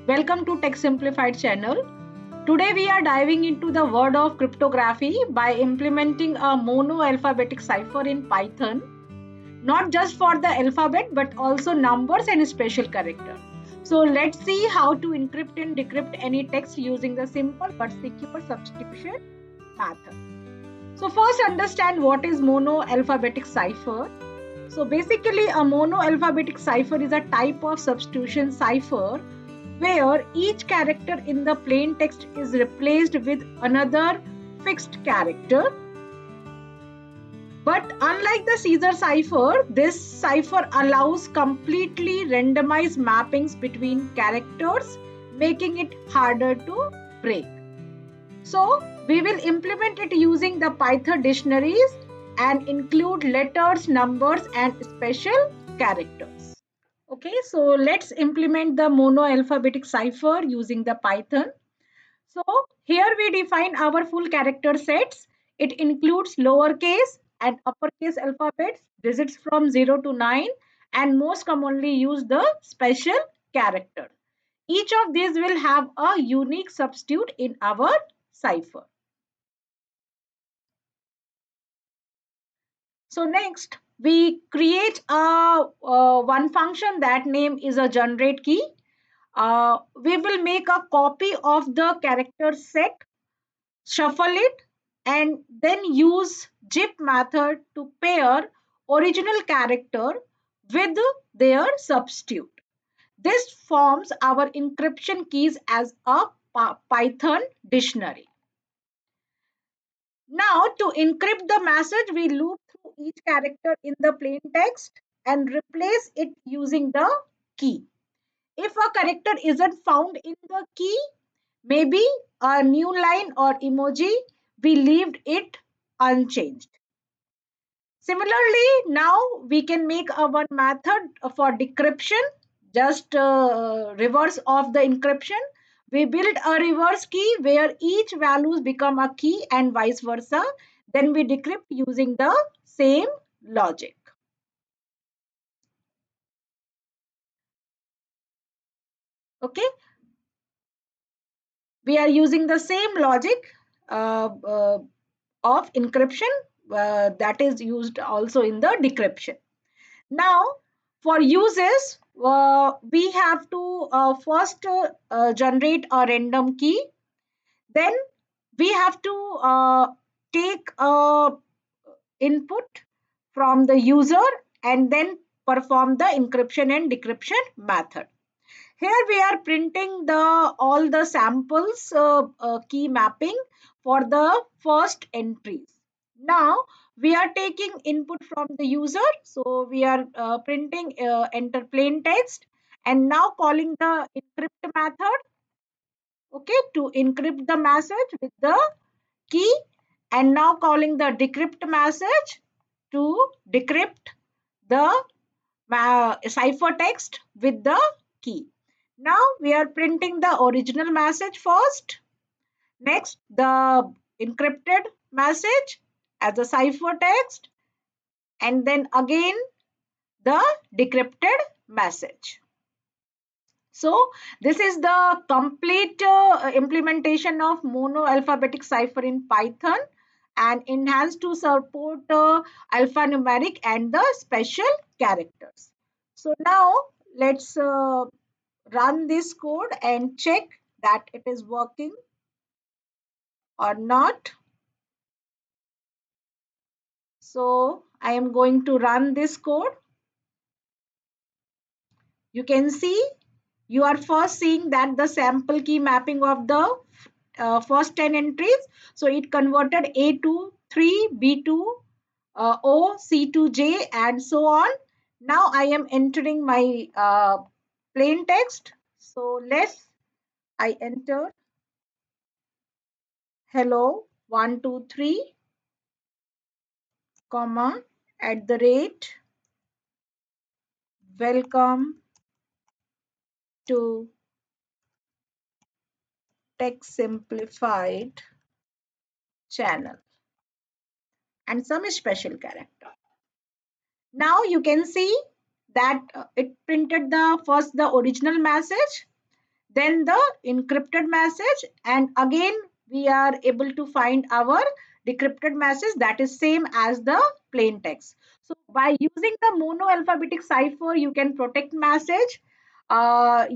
Welcome to Tech Simplified channel. Today we are diving into the world of cryptography by implementing a mono-alphabetic cipher in Python, not just for the alphabet but also numbers and special character. So let's see how to encrypt and decrypt any text using the simple but secure substitution method. So first understand what is mono-alphabetic cipher. So basically a mono-alphabetic cipher is a type of substitution cipher where each character in the plain text is replaced with another fixed character. But unlike the Caesar cipher, this cipher allows completely randomized mappings between characters, making it harder to break. So we will implement it using the Python dictionaries and include letters, numbers and special characters. Okay, so let's implement the mono-alphabetic cipher using the Python. So here we define our full character sets. It includes lowercase and uppercase alphabets, digits from 0 to 9, and most commonly use the special character. Each of these will have a unique substitute in our cipher. So next, we create one function that name is a generate key. We will make a copy of the character set, shuffle it, and then use zip method to pair original character with their substitute. This forms our encryption keys as a Python dictionary. Now to encrypt the message, we loop through each character in the plain text and replace it using the key. If a character isn't found in the key, maybe a new line or emoji, we leave it unchanged. Similarly, now we can make a one method for decryption, just reverse of the encryption. We build a reverse key where each values become a key and vice versa. Then we decrypt using the same logic. Okay, we are using the same logic uh, uh, of encryption that is used also in the decryption. Now, for uses, we have to first generate a random key. Then we have to take a input from the user and then perform the encryption and decryption method. Here we are printing the all the samples key mapping for the first entries. Now we are taking input from the user. So we are printing enter plain text and now calling the encrypt method. Okay, to encrypt the message with the key and now calling the decrypt message to decrypt the cipher text with the key. Now we are printing the original message first. Next, the encrypted message as a cipher text, and then again the decrypted message. So this is the complete implementation of mono-alphabetic cipher in Python and enhanced to support alphanumeric and the special characters. So now let's run this code and check that it is working or not. So I am going to run this code. You can see you are first seeing that the sample key mapping of the first 10 entries. So it converted A to 3, B to O, C to J and so on. Now I am entering my plain text. So I enter hello 123 comma at the rate welcome to Tech Simplified channel and some special character. Now you can see that it printed the first the original message, then the encrypted message, and again we are able to find our decrypted message that is same as the plain text. So by using the mono alphabetic cipher, you can protect message.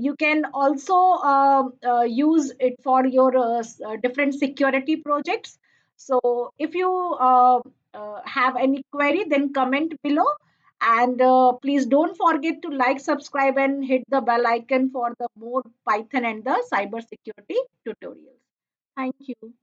You can also use it for your different security projects. So if you have any query, then comment below. And please don't forget to like, subscribe, and hit the bell icon for the more Python and the cybersecurity tutorials. Thank you.